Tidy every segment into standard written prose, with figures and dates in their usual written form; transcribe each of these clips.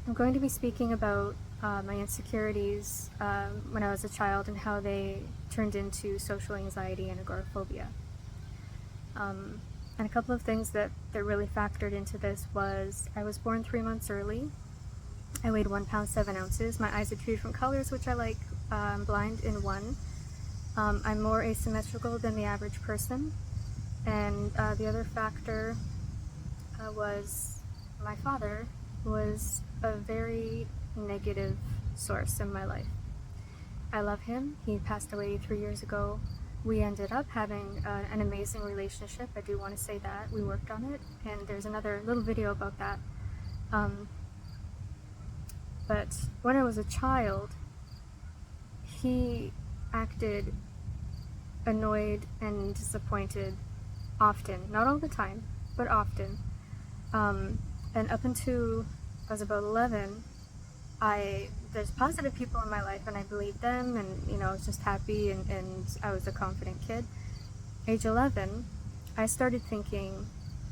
I'm going to be speaking about my insecurities when I was a child and how they turned into social anxiety and agoraphobia. And a couple of things that really factored into this was I was born 3 months early. I weighed 1 pound 7 ounces. My eyes are 2 different colors, which I like. I'm blind in one. I'm more asymmetrical than the average person. And the other factor was my father was a very negative source in my life. I love him. He passed away 3 years ago. We ended up having an amazing relationship. I do want to say that. We worked on it, and there's another little video about that. But when I was a child, he acted annoyed and disappointed often. Not all the time, but often. And up until I was about 11, there's positive people in my life and I believed them, and I was just happy and I was a confident kid. Age 11, I started thinking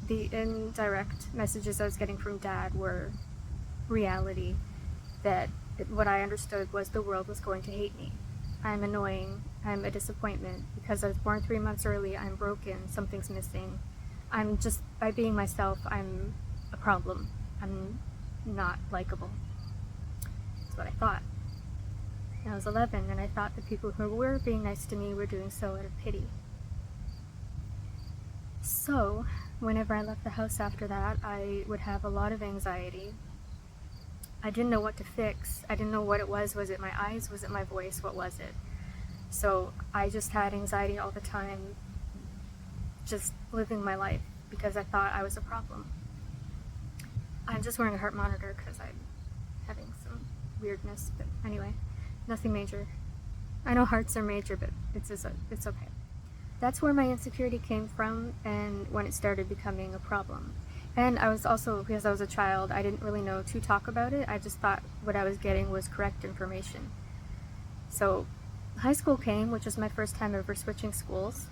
the indirect messages I was getting from Dad were reality, that what I understood was the world was going to hate me. I'm annoying, I'm a disappointment, because I was born 3 months early, I'm broken, something's missing. I'm just, by being myself, I'm a problem. I'm not likable. That's what I thought. And I was 11, and I thought the people who were being nice to me were doing so out of pity. So, whenever I left the house after that, I would have a lot of anxiety. I didn't know what to fix. I didn't know what it was. Was it my eyes? Was it my voice? What was it? So I just had anxiety all the time, just living my life, because I thought I was a problem. I'm just wearing a heart monitor because I'm having some weirdness, but anyway, nothing major. I know hearts are major, but it's okay. That's where my insecurity came from, and when it started becoming a problem. And I was also, because I was a child, I didn't really know to talk about it. I just thought what I was getting was correct information. So high school came, which was my first time ever switching schools.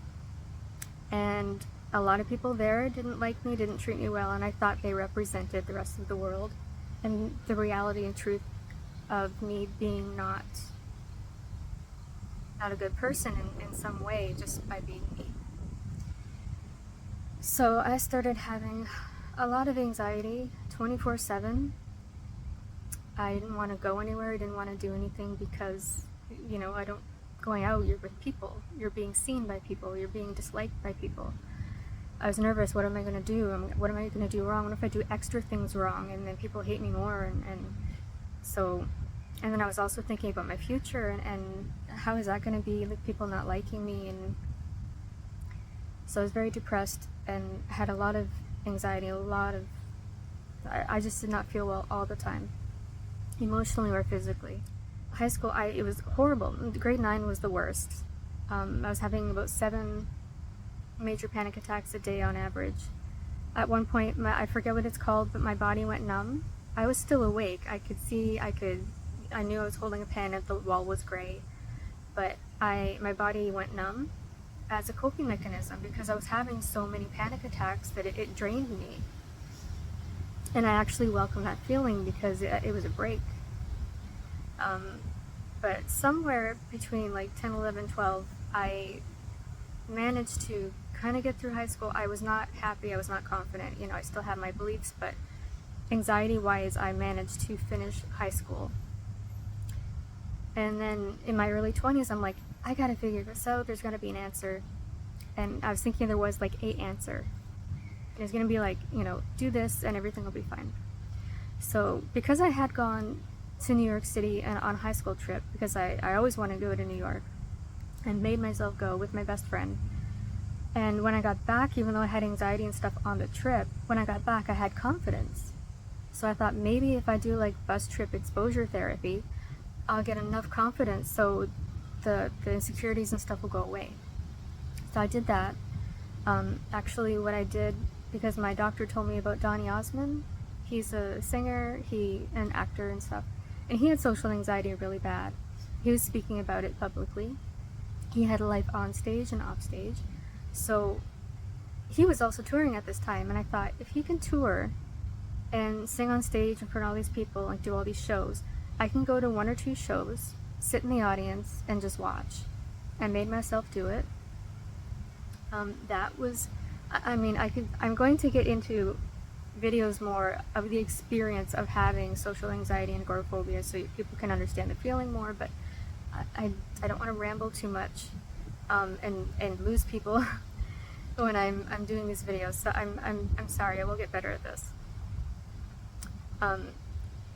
And a lot of people there didn't like me, didn't treat me well, and I thought they represented the rest of the world and the reality and truth of me being not a good person in some way, just by being me. So I started having a lot of anxiety 24/7. I didn't want to go anywhere, I didn't want to do anything because, going out, you're with people, you're being seen by people, you're being disliked by people. I was nervous. What am I going to do? What am I going to do wrong? What if I do extra things wrong and then people hate me more? And then I was also thinking about my future and how is that going to be, like, people not liking me. And so I was very depressed and had a lot of anxiety, I just did not feel well all the time, emotionally or physically. High school, it was horrible. Grade 9 was the worst. I was having about 7 major panic attacks a day on average. At one point, I forget what it's called, but my body went numb. I was still awake. I could see, I knew I was holding a pen and the wall was gray, but my body went numb as a coping mechanism because I was having so many panic attacks that it drained me. And I actually welcomed that feeling because it was a break. But somewhere between like 10, 11, 12, I managed to kind of get through high school. I was not happy, I was not confident, I still had my beliefs, but anxiety-wise, I managed to finish high school. And then in my early 20s, I'm like, I gotta figure this out, there's gonna be an answer. And I was thinking there was like a answer. It was gonna be like, do this and everything will be fine. So because I had gone to New York City and on a high school trip, because I always wanted to go to New York, and made myself go with my best friend. And when I got back, even though I had anxiety and stuff on the trip, when I got back I had confidence. So I thought maybe if I do like bus trip exposure therapy, I'll get enough confidence so the insecurities and stuff will go away. So I did that. Actually what I did, because my doctor told me about Donny Osmond, he's a singer, an actor and stuff, and he had social anxiety really bad. He was speaking about it publicly. He had a life on stage and off stage. So he was also touring at this time, and I thought, if he can tour and sing on stage in front of all these people, like do all these shows. I can go to 1 or 2 shows, sit in the audience, and just watch. I made myself do it. That was, I mean, I'm going to get into videos more of the experience of having social anxiety and agoraphobia so people can understand the feeling more, but I don't want to ramble too much and lose people when I'm doing these videos, so I'm sorry. I will get better at this.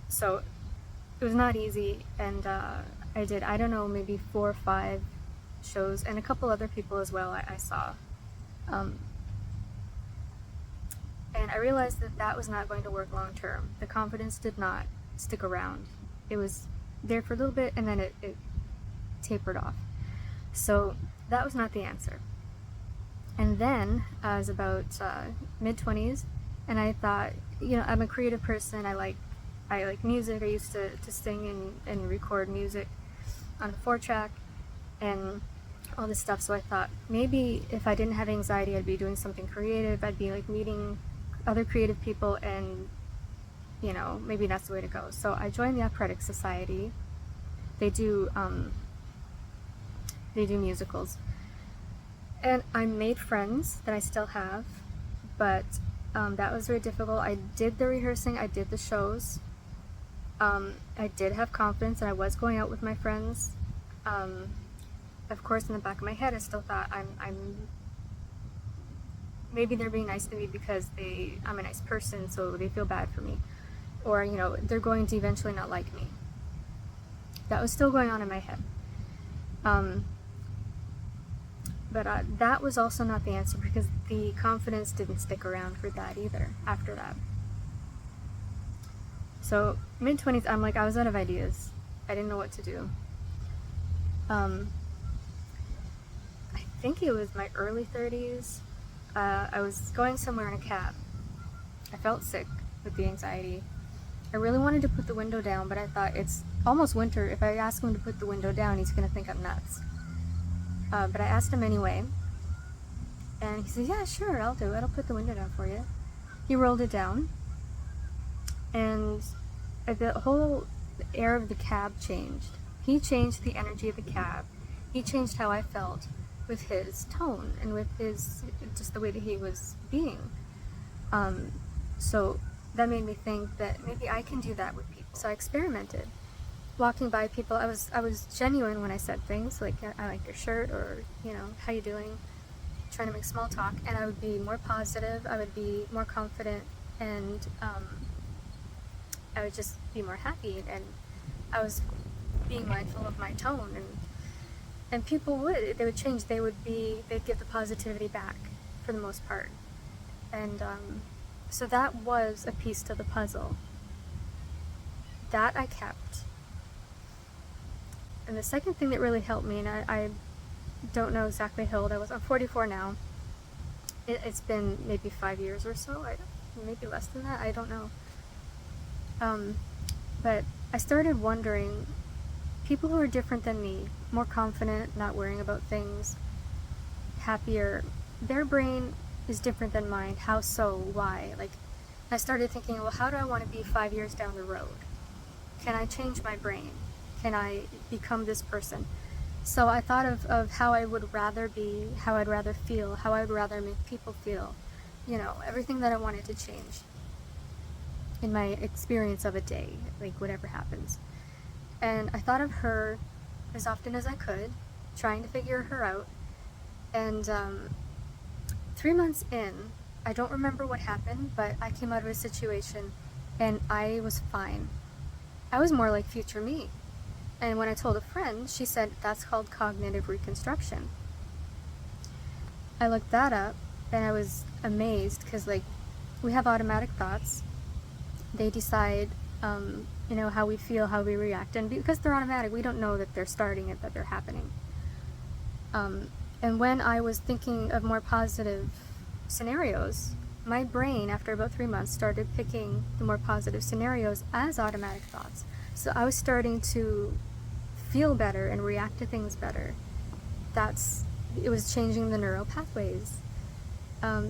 So it was not easy, and I did, I don't know, maybe 4 or 5 shows, and a couple other people as well I saw. And I realized that that was not going to work long term. The confidence did not stick around. It was there for a little bit, and then it tapered off. So that was not the answer. And then I was about mid-20s, and I thought, you know, I'm a creative person. I like music. I used to sing and record music on a 4-track and all this stuff. So I thought maybe if I didn't have anxiety, I'd be doing something creative. I'd be like meeting other creative people, and you know, maybe that's the way to go. So I joined the Operatic Society. They do musicals, and I made friends that I still have, but that was very difficult. I did the rehearsing, I did the shows. I did have confidence, and I was going out with my friends. Of course, in the back of my head, I still thought I'm maybe they're being nice to me because I'm a nice person, so they feel bad for me, or you know, they're going to eventually not like me. That was still going on in my head. But that was also not the answer, because the confidence didn't stick around for that either after that. So mid-20s, I was out of ideas. I didn't know what to do. I think it was my early 30s. I was going somewhere in a cab. I felt sick with the anxiety. I really wanted to put the window down, but I thought it's almost winter. If I ask him to put the window down, he's going to think I'm nuts. But I asked him anyway, and he said, yeah, sure, I'll do it. I'll put the window down for you. He rolled it down, and the whole air of the cab changed. He changed the energy of the cab. He changed how I felt with his tone and with just the way that he was being. So that made me think that maybe I can do that with people. So I experimented. Walking by people, I was genuine when I said things like, I like your shirt, or you know, how you doing, trying to make small talk, and I would be more positive, I would be more confident, and I would just be more happy, and I was being mindful of my tone, and people they would change, they'd give the positivity back for the most part. And so that was a piece to the puzzle that I kept. And the second thing that really helped me, and I don't know exactly how old I was, I'm 44 now. It's been maybe 5 years or so, maybe less than that, I don't know. But I started wondering, people who are different than me, more confident, not worrying about things, happier, their brain is different than mine. How so? Why? Like, I started thinking, well, how do I want to be 5 years down the road? Can I change my brain? Can I become this person? So I thought of how I would rather be, how I'd rather feel, how I would rather make people feel, you know, everything that I wanted to change in my experience of a day, like whatever happens. And I thought of her as often as I could, trying to figure her out. And 3 months in, I don't remember what happened, but I came out of a situation and I was fine. I was more like future me. And when I told a friend, she said that's called cognitive reconstruction. I looked that up, and I was amazed, because like, we have automatic thoughts. They decide, you know, how we feel, how we react, and because they're automatic, we don't know that they're starting it, that they're happening. And when I was thinking of more positive scenarios, my brain, after about 3 months, started picking the more positive scenarios as automatic thoughts. So I was starting to feel better and react to things better. It was changing the neural pathways.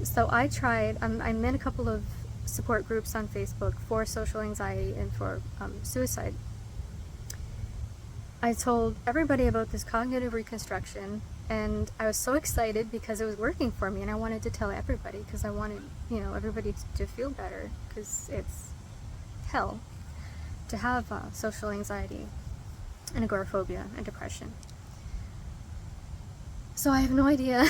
So I tried, I'm in a couple of support groups on Facebook for social anxiety and for suicide. I told everybody about this cognitive reconstruction, and I was so excited because it was working for me, and I wanted to tell everybody because I wanted, everybody to feel better, because it's hell to have social anxiety and agoraphobia and depression. So I have no idea.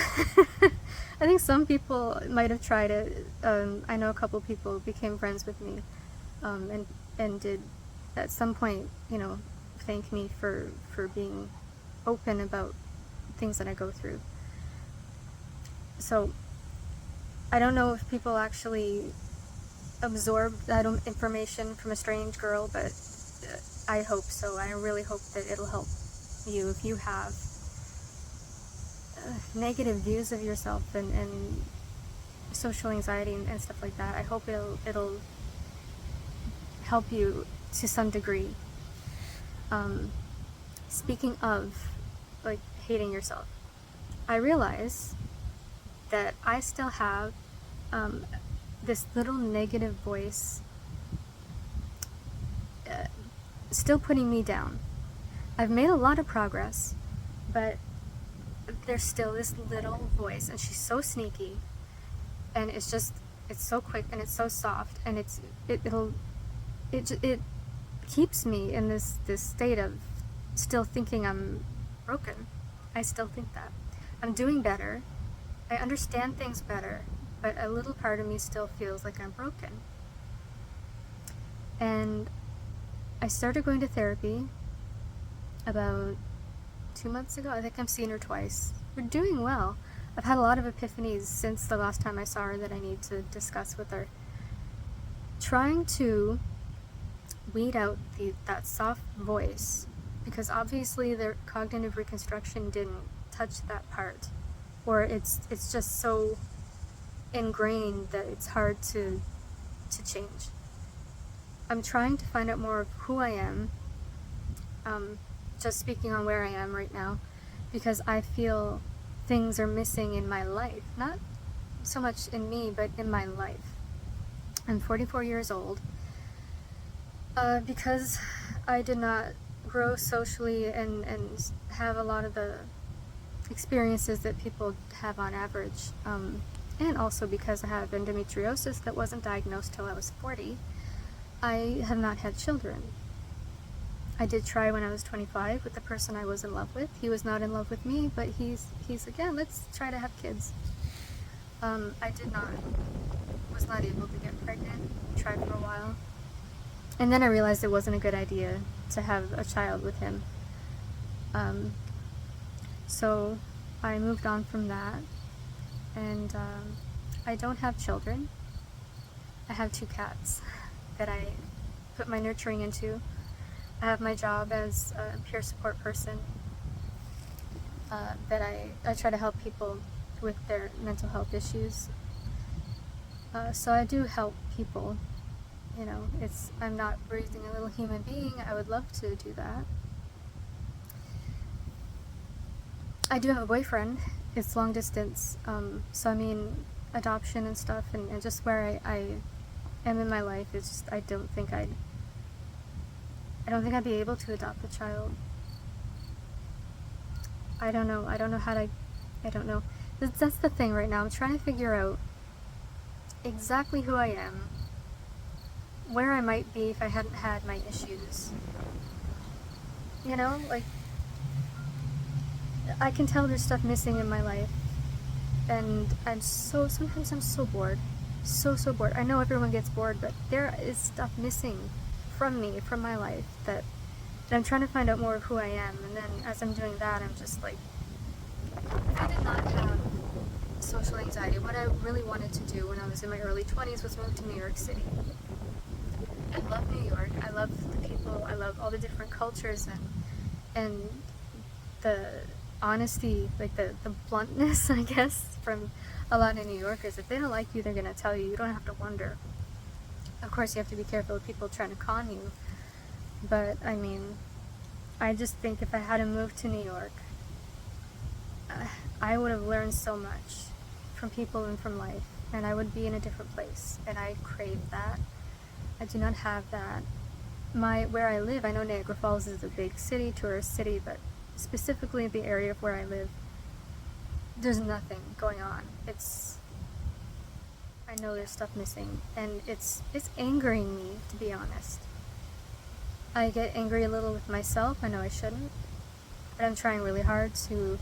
I think some people might have tried it. I know a couple people became friends with me, and did at some point, thank me for being open about things that I go through. So I don't know if people actually absorb that information from a strange girl, but I hope so. I really hope that it'll help you if you have negative views of yourself and social anxiety and stuff like that. I hope it'll help you to some degree. Speaking of, like, hating yourself, I realize that I still have this little negative voice still putting me down. I've made a lot of progress, but there's still this little voice, and she's so sneaky, and it's so quick, and it's so soft, and it keeps me in this state of still thinking I'm broken. I still think that. I'm doing better. I understand things better, but a little part of me still feels like I'm broken. And I started going to therapy about 2 months ago. I think I'm seeing her twice. We're doing well. I've had a lot of epiphanies since the last time I saw her that I need to discuss with her. Trying to weed out that soft voice, because obviously the cognitive reconstruction didn't touch that part, or it's just so ingrained that it's hard to change. I'm trying to find out more of who I am, just speaking on where I am right now, because I feel things are missing in my life, not so much in me, but in my life. I'm 44 years old. Because I did not grow socially and have a lot of the experiences that people have on average, and also because I have endometriosis that wasn't diagnosed till I was 40, I have not had children. I did try when I was 25 with the person I was in love with. He was not in love with me, but he's like, yeah, let's try to have kids. I was not able to get pregnant. Tried for a while. And then I realized it wasn't a good idea to have a child with him. So I moved on from that, and I don't have children. I have 2 cats that I put my nurturing into. I have my job as a peer support person, that I try to help people with their mental health issues. So I do help people. I'm not raising a little human being. I would love to do that. I do have a boyfriend. It's long distance. So I mean, adoption and stuff, and just where I am in my life, it's just, I don't think I'd be able to adopt a child. I don't know how to, I don't know. That's the thing right now. I'm trying to figure out exactly who I am, where I might be if I hadn't had my issues. Like, I can tell there's stuff missing in my life, and sometimes I'm so bored. So bored. I know everyone gets bored, but there is stuff missing from me, from my life, that I'm trying to find out more of who I am. And then as I'm doing that, I'm just like, if I did not have social anxiety, what I really wanted to do when I was in my early 20s was move to New York City. I love New York. I love the people. I love all the different cultures and the honesty, like the bluntness, I guess, from a lot of New Yorkers. If they don't like you, they're going to tell you. You don't have to wonder. Of course, you have to be careful of people trying to con you. But, I mean, I just think if I hadn't moved to New York, I would have learned so much from people and from life. and I would be in a different place, and I crave that. I do not have that. Where I live, I know Niagara Falls is a big city, tourist city, but specifically the area of where I live, there's nothing going on. I know there's stuff missing, and it's angering me, to be honest. I get angry a little with myself. I know I shouldn't, but I'm trying really hard to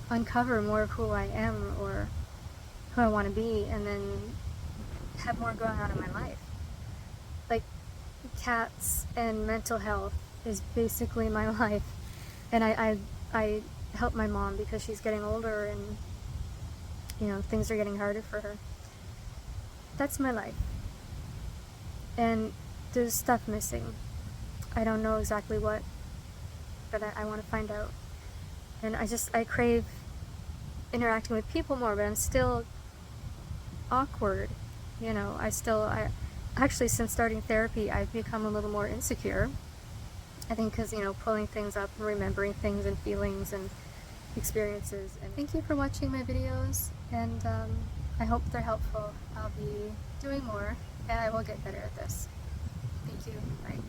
uncover more of who I am or who I want to be, and then have more going on in my life. Like, cats and mental health is basically my life, and I help my mom because she's getting older, and things are getting harder for her. That's my life, and there's stuff missing. I don't know exactly what, but I want to find out. And I crave interacting with people more, but I'm still awkward. I actually, since starting therapy, I've become a little more insecure. I think because, pulling things up and remembering things and feelings and experiences. And thank you for watching my videos, and I hope they're helpful. I'll be doing more, and I will get better at this. Thank you. Bye.